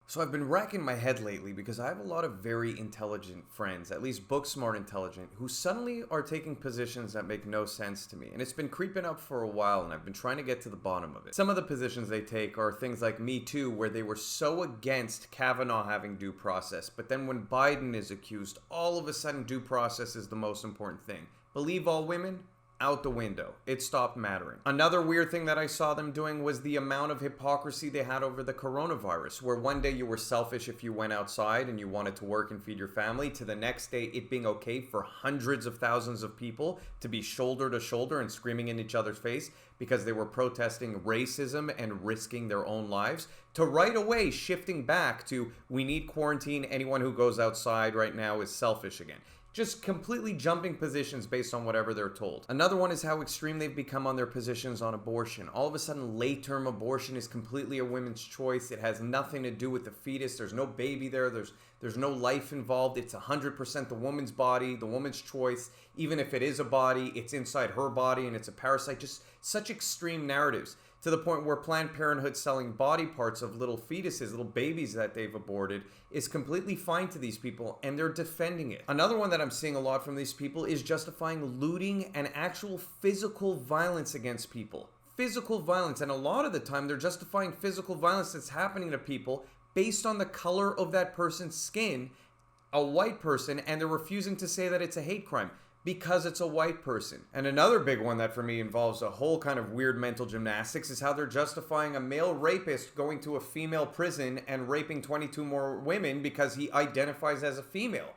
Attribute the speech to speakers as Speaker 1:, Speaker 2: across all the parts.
Speaker 1: So I've been racking my head lately because I have a lot of very intelligent friends, at least book smart intelligent, who suddenly are taking positions that make no sense to me. And it's been creeping up for a while and I've been trying to get to the bottom of it. Some of the positions they take are things like Me Too, where they were so against Kavanaugh having due process, but then when Biden is accused, all of a sudden due process is the most important thing. Believe all women? Out the window. It stopped mattering. Another weird thing that I saw them doing was the amount of hypocrisy they had over the coronavirus, where one day you were selfish if you went outside and you wanted to work and feed your family, to the next day it being okay for hundreds of thousands of people to be shoulder to shoulder and screaming in each other's face because they were protesting racism and risking their own lives, to right away shifting back to we need quarantine, anyone who goes outside right now is selfish again. Just completely jumping positions based on whatever they're told. Another one is how extreme they've become on their positions on abortion. All of a sudden, late-term abortion is completely a woman's choice. It has nothing to do with the fetus. There's no baby there. There's no life involved. It's 100% the woman's body, the woman's choice. Even if it is a body, it's inside her body and it's a parasite. Just such extreme narratives, to the point where Planned Parenthood selling body parts of little fetuses, little babies that they've aborted, is completely fine to these people, and they're defending it. Another one that I'm seeing a lot from these people is justifying looting and actual physical violence against people. Physical violence, and a lot of the time they're justifying physical violence that's happening to people based on the color of that person's skin, a white person, and they're refusing to say that it's a hate crime because it's a white person. And another big one that for me involves a whole kind of weird mental gymnastics is how they're justifying a male rapist going to a female prison and raping 22 more women because he identifies as a female.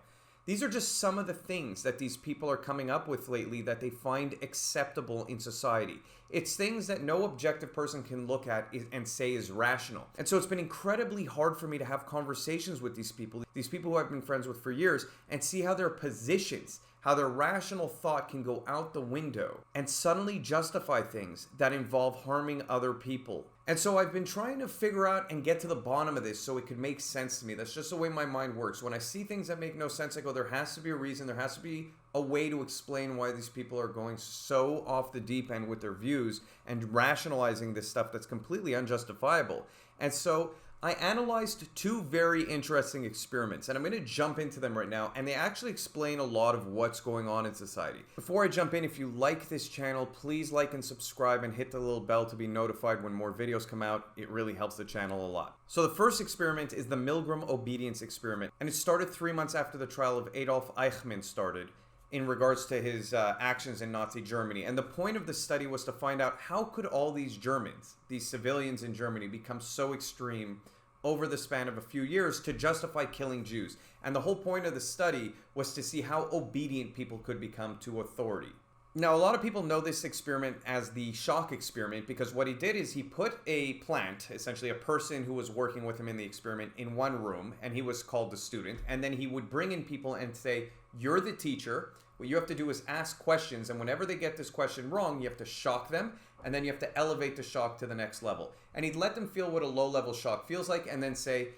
Speaker 1: These are just some of the things that these people are coming up with lately that they find acceptable in society. It's things that no objective person can look at and say is rational. And so it's been incredibly hard for me to have conversations with these people who I've been friends with for years, and see how their positions, how their rational thought can go out the window and suddenly justify things that involve harming other people. And so I've been trying to figure out and get to the bottom of this so it could make sense to me. That's just the way my mind works. When I see things that make no sense, I go, there has to be a reason. There has to be a way to explain why these people are going so off the deep end with their views and rationalizing this stuff that's completely unjustifiable. And so I analyzed two very interesting experiments, and I'm going to jump into them right now, and they actually explain a lot of what's going on in society. Before I jump in, if you like this channel, please like and subscribe and hit the little bell to be notified when more videos come out. It really helps the channel a lot. So the first experiment is the Milgram obedience experiment, and it started 3 months after the trial of Adolf Eichmann started, in regards to his actions in Nazi Germany. And the point of the study was to find out how could all these Germans, these civilians in Germany, become so extreme over the span of a few years to justify killing Jews. And the whole point of the study was to see how obedient people could become to authority. Now, a lot of people know this experiment as the shock experiment, because what he did is he put a plant, essentially a person who was working with him in the experiment, in one room, and he was called the student, and then he would bring in people and say, you're the teacher, what you have to do is ask questions, and whenever they get this question wrong, you have to shock them, and then you have to elevate the shock to the next level. And he'd let them feel what a low-level shock feels like, and then say,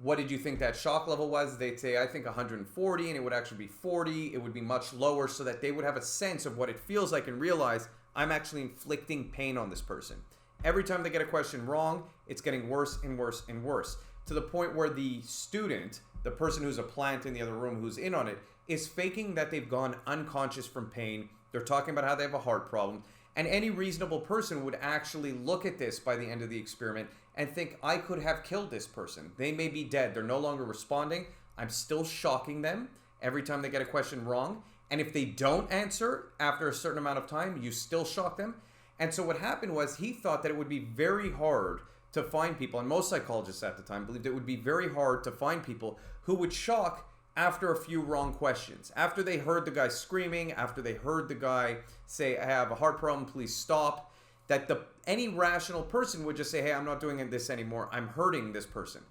Speaker 1: what did you think that shock level was? They'd say, I think 140, and it would actually be 40. It would be much lower, so that they would have a sense of what it feels like and realize, I'm actually inflicting pain on this person. Every time they get a question wrong, it's getting worse and worse and worse, to the point where the student, the person who's a plant in the other room who's in on it, is faking that they've gone unconscious from pain. They're talking about how they have a heart problem. And any reasonable person would actually look at this by the end of the experiment and think, I could have killed this person. They may be dead. They're no longer responding. I'm still shocking them every time they get a question wrong. And if they don't answer after a certain amount of time, you still shock them. And so what happened was he thought that it would be very hard to find people, and most psychologists at the time believed it would be very hard to find people who would shock after a few wrong questions. After they heard the guy screaming, after they heard the guy say, I have a heart problem, please stop, that any rational person would just say, hey, I'm not doing this anymore, I'm hurting this person.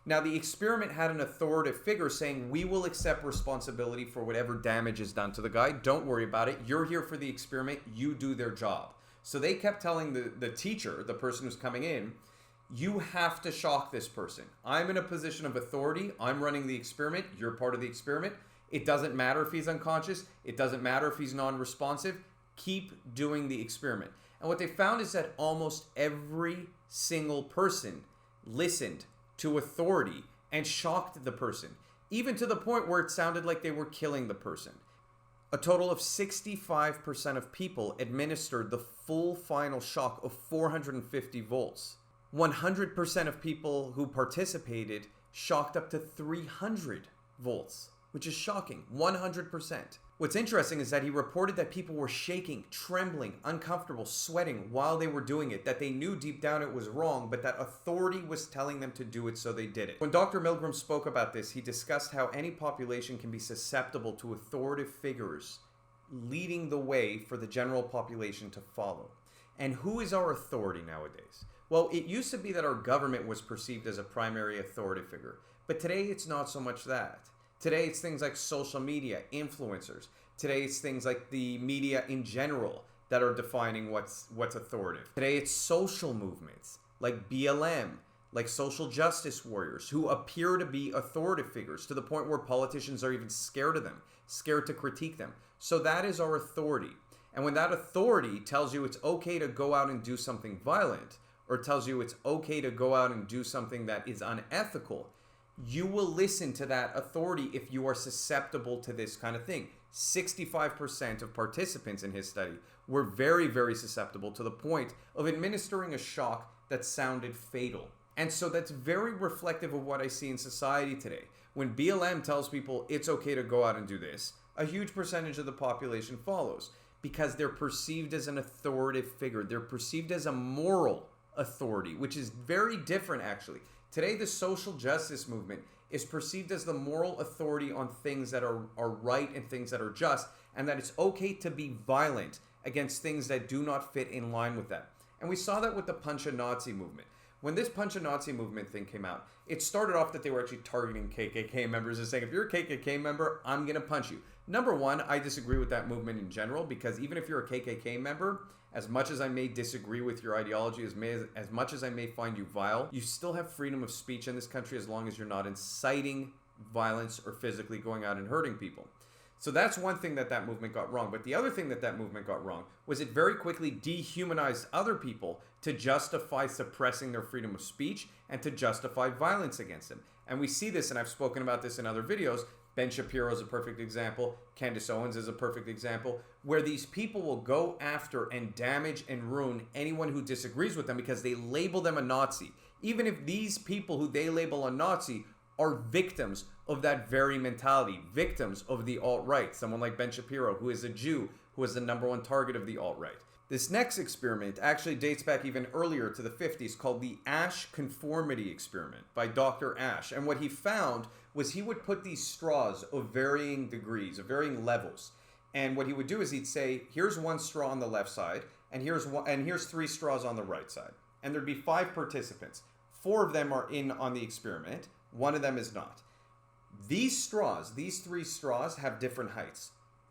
Speaker 1: Now, the experiment had an authoritative figure saying, we will accept responsibility for whatever damage is done to the guy, don't worry about it, you're here for the experiment, you do their job. So they kept telling the teacher, the person who's coming in, you have to shock this person. I'm in a position of authority. I'm running the experiment. You're part of the experiment. It doesn't matter if he's unconscious. It doesn't matter if he's non-responsive. Keep doing the experiment. And what they found is that almost every single person listened to authority and shocked the person, even to the point where it sounded like they were killing the person. A total of 65% of people administered the full final shock of 450 volts. 100% of people who participated shocked up to 300 volts, which is shocking. 100%. What's interesting is that he reported that people were shaking, trembling, uncomfortable, sweating while they were doing it, that they knew deep down it was wrong, but that authority was telling them to do it, so they did it. When Dr. Milgram spoke about this, he discussed how any population can be susceptible to authoritative figures leading the way for the general population to follow. And who is our authority nowadays? Well, it used to be that our government was perceived as a primary authority figure, but today it's not so much that. Today it's things like social media, influencers. Today it's things like the media in general that are defining what's authoritative. Today it's social movements like BLM, like social justice warriors who appear to be authoritative figures to the point where politicians are even scared of them, scared to critique them. So that is our authority. And when that authority tells you it's okay to go out and do something violent, or tells you it's okay to go out and do something that is unethical, you will listen to that authority if you are susceptible to this kind of thing. 65% of participants in his study were very, very susceptible to the point of administering a shock that sounded fatal. And so that's very reflective of what I see in society today. When BLM tells people it's okay to go out and do this, a huge percentage of the population follows because they're perceived as an authoritative figure. They're perceived as a moral authority, which is very different actually. Today, the social justice movement is perceived as the moral authority on things that are right and things that are just, and that it's okay to be violent against things that do not fit in line with that. And we saw that with the Punch a Nazi movement. When this Punch a Nazi movement thing came out, it started off that they were actually targeting KKK members and saying, if you're a KKK member, I'm going to punch you. Number one, I disagree with that movement in general, because even if you're a KKK member, as much as I may disagree with your ideology, as much as I may find you vile, you still have freedom of speech in this country as long as you're not inciting violence or physically going out and hurting people. So that's one thing that movement got wrong. But the other thing that movement got wrong was it very quickly dehumanized other people to justify suppressing their freedom of speech and to justify violence against them. And we see this, and I've spoken about this in other videos. Ben Shapiro is a perfect example. Candace Owens is a perfect example, where these people will go after and damage and ruin anyone who disagrees with them because they label them a Nazi. Even if these people who they label a Nazi are victims of that very mentality, victims of the alt-right. Someone like Ben Shapiro, who is a Jew, who is the #1 target of the alt-right. This next experiment actually dates back even earlier to the 50s, called the Asch conformity experiment by Dr. Asch. And what he found was he would put these straws of varying degrees, of varying levels. And what he would do is he'd say, here's one straw on the left side, and here's 3 straws on the right side. And there'd be 5 participants. 4 of them are in on the experiment. 1 of them is not. These straws, these 3 straws, have different heights.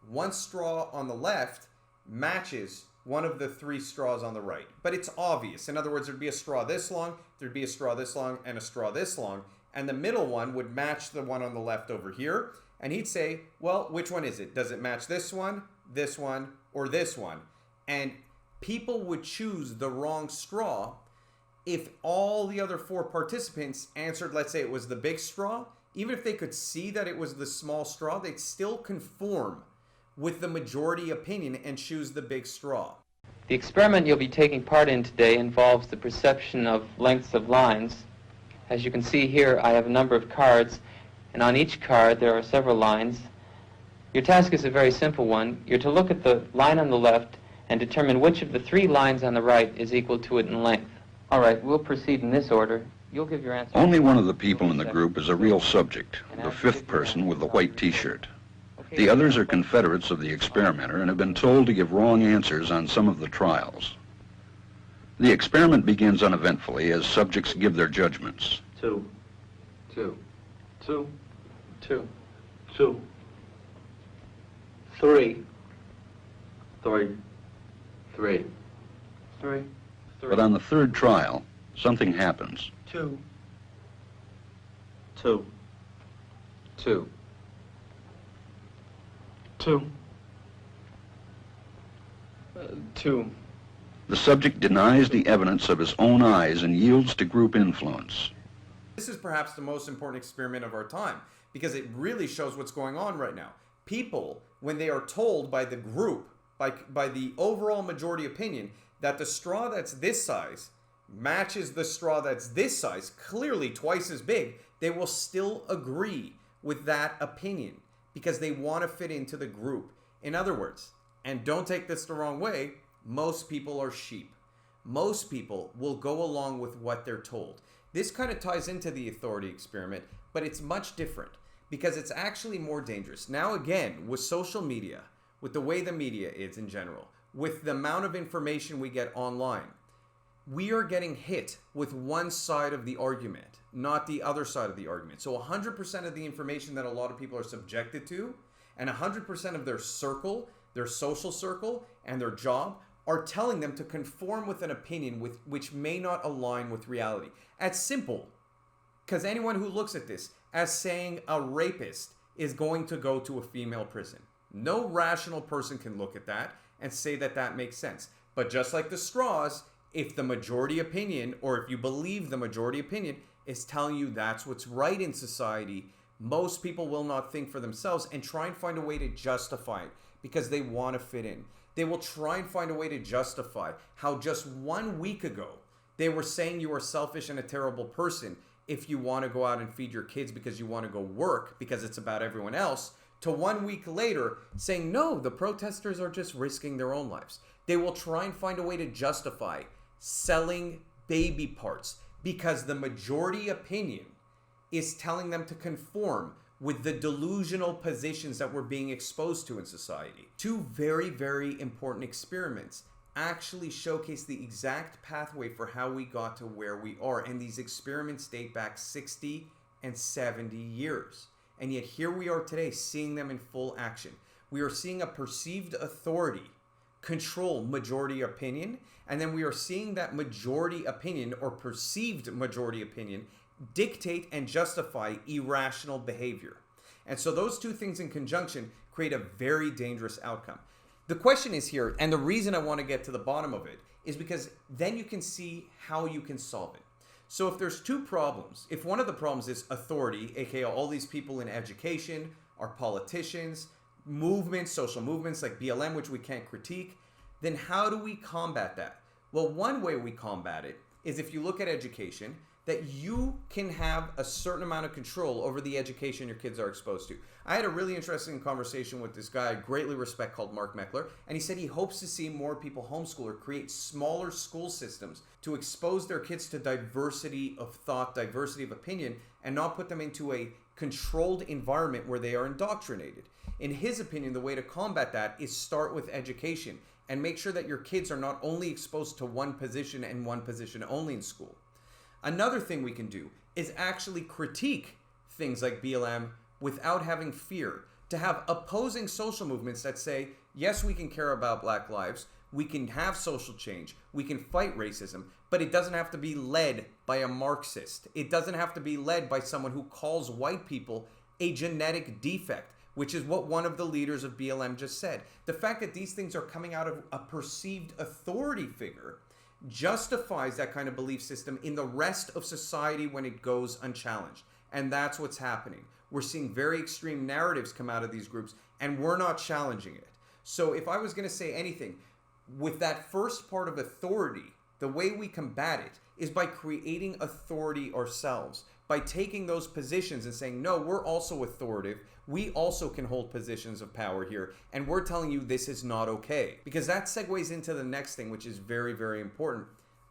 Speaker 1: One straw on the left matches one of the 3 straws on the right. But it's obvious. In other words, there'd be a straw this long, there'd be a straw this long, and a straw this long. And the middle one would match the one on the left over here. And he'd say, well, which one is it? Does it match this one, or this one? And people would choose the wrong straw if all the other 4 participants answered, let's say it was the big straw. Even if they could see that it was the small straw, they'd still conform with the majority opinion and choose the big straw.
Speaker 2: The experiment you'll be taking part in today involves the perception of lengths of lines. As you can see here, I have a number of cards, and on each card there are several lines. Your task is a very simple one. You're to look at the line on the left and determine which of the 3 lines on the right is equal to it in length. All right, we'll proceed in this order. You'll give your answer.
Speaker 3: Only one of the people in the group is a real subject, the 5th person with the white T-shirt. The others are confederates of the experimenter and have been told to give wrong answers on some of the trials. The experiment begins uneventfully as subjects give their judgments.
Speaker 2: 2. 2. 2. 2.
Speaker 4: 2.
Speaker 2: 3.
Speaker 4: 3.
Speaker 2: 3. 3.
Speaker 3: But on the 3rd trial, something happens.
Speaker 2: 2.
Speaker 4: 2.
Speaker 2: 2.
Speaker 4: 2.
Speaker 2: 2.
Speaker 3: The subject denies the evidence of his own eyes and yields to group influence.
Speaker 1: This is perhaps the most important experiment of our time because it really shows what's going on right now. People, when they are told by the group, by the overall majority opinion, that the straw that's this size matches the straw that's this size, clearly twice as big, they will still agree with that opinion because they want to fit into the group. In other words, and don't take this the wrong way, most people are sheep. Most people will go along with what they're told. This kind of ties into the authority experiment, but it's much different because it's actually more dangerous. Now again, with social media, with the way the media is in general, with the amount of information we get online, we are getting hit with one side of the argument, not the other side of the argument. So 100% of the information that a lot of people are subjected to, and 100% of their circle, their social circle, and their job are telling them to conform with an opinion which may not align with reality. As simple, because anyone who looks at this as saying a rapist is going to go to a female prison. No rational person can look at that and say that that makes sense. But just like the straws, if the majority opinion, or if you believe the majority opinion, is telling you that's what's right in society, most people will not think for themselves and try and find a way to justify it because they want to fit in. They will try and find a way to justify how just 1 week ago they were saying you are selfish and a terrible person if you want to go out and feed your kids because you want to go work because it's about everyone else, to 1 week later saying, no, the protesters are just risking their own lives. They will try and find a way to justify selling baby parts because the majority opinion is telling them to conform with the delusional positions that we're being exposed to in society. Two very, very important experiments actually showcase the exact pathway for how we got to where we are. And these experiments date back 60 and 70 years. And yet here we are today seeing them in full action. We are seeing a perceived authority control majority opinion. And then we are seeing that majority opinion or perceived majority opinion dictate and justify irrational behavior. And so those two things in conjunction create a very dangerous outcome. The question is here, and the reason I want to get to the bottom of it is because then you can see how you can solve it. So if there's two problems, if one of the problems is authority, aka all these people in education, our politicians, movements, social movements like BLM, which we can't critique, then how do we combat that? Well, one way we combat it is if you look at education, that you can have a certain amount of control over the education your kids are exposed to. I had a really interesting conversation with this guy I greatly respect called Mark Meckler, and he said he hopes to see more people homeschool or create smaller school systems to expose their kids to diversity of thought, diversity of opinion, and not put them into a controlled environment where they are indoctrinated. In his opinion, the way to combat that is start with education and make sure that your kids are not only exposed to one position and one position only in school. Another thing we can do is actually critique things like BLM without having fear, to have opposing social movements that say, yes, we can care about Black lives, we can have social change, we can fight racism, but it doesn't have to be led by a Marxist. It doesn't have to be led by someone who calls white people a genetic defect, which is what one of the leaders of BLM just said. The fact that these things are coming out of a perceived authority figure justifies that kind of belief system in the rest of society when it goes unchallenged. And that's what's happening. We're seeing very extreme narratives come out of these groups, and we're not challenging it. So if I was going to say anything, with that first part of authority, the way we combat it is by creating authority ourselves, by taking those positions and saying, no, we're also authoritative. We also can hold positions of power here, and we're telling you this is not okay. Because that segues into the next thing, which is very, very important,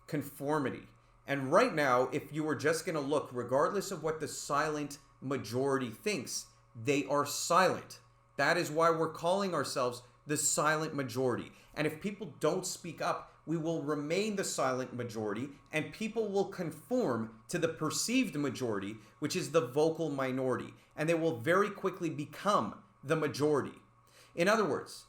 Speaker 1: conformity. And right now, if you were just going to look, regardless of what the silent majority thinks, they are silent. That is why we're calling ourselves the silent majority. And if people don't speak up, we will remain the silent majority, and people will conform to the perceived majority, which is the vocal minority, and they will very quickly become the majority. In other words,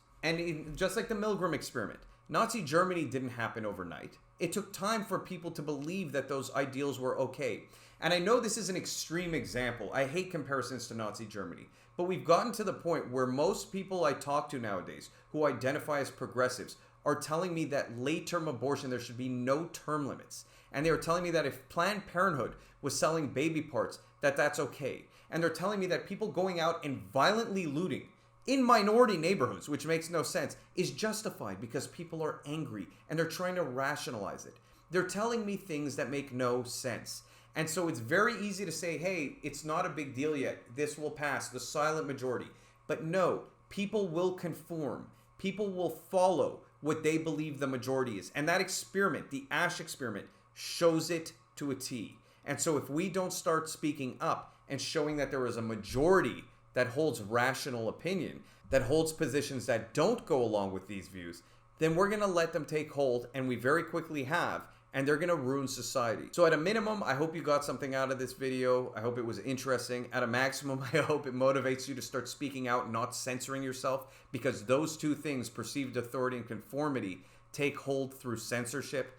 Speaker 1: just like the Milgram experiment, Nazi Germany didn't happen overnight. It took time for people to believe that those ideals were okay. And I know this is an extreme example. I hate comparisons to Nazi Germany. But we've gotten to the point where most people I talk to nowadays who identify as progressives are telling me that late-term abortion, there should be no term limits. And they were telling me that if Planned Parenthood was selling baby parts, that's okay. And they're telling me that people going out and violently looting in minority neighborhoods, which makes no sense, is justified because people are angry and they're trying to rationalize it. They're telling me things that make no sense. And so it's very easy to say, hey, it's not a big deal yet. This will pass, the silent majority. But no, people will conform. People will follow what they believe the majority is. And that experiment, the Asch experiment, shows it to a T. And so if we don't start speaking up and showing that there is a majority that holds rational opinion, that holds positions that don't go along with these views, then we're going to let them take hold, and we very quickly have, and they're going to ruin society. So at a minimum, I hope you got something out of this video. I hope it was interesting. At a maximum, I hope it motivates you to start speaking out, not censoring yourself, because those two things, perceived authority and conformity, take hold through censorship.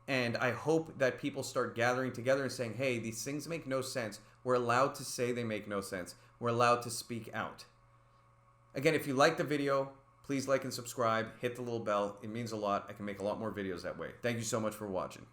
Speaker 1: And I hope that people start gathering together and saying, hey, these things make no sense. We're allowed to say they make no sense. We're allowed to speak out. Again, if you like the video, please like and subscribe. Hit the little bell. It means a lot. I can make a lot more videos that way. Thank you so much for watching.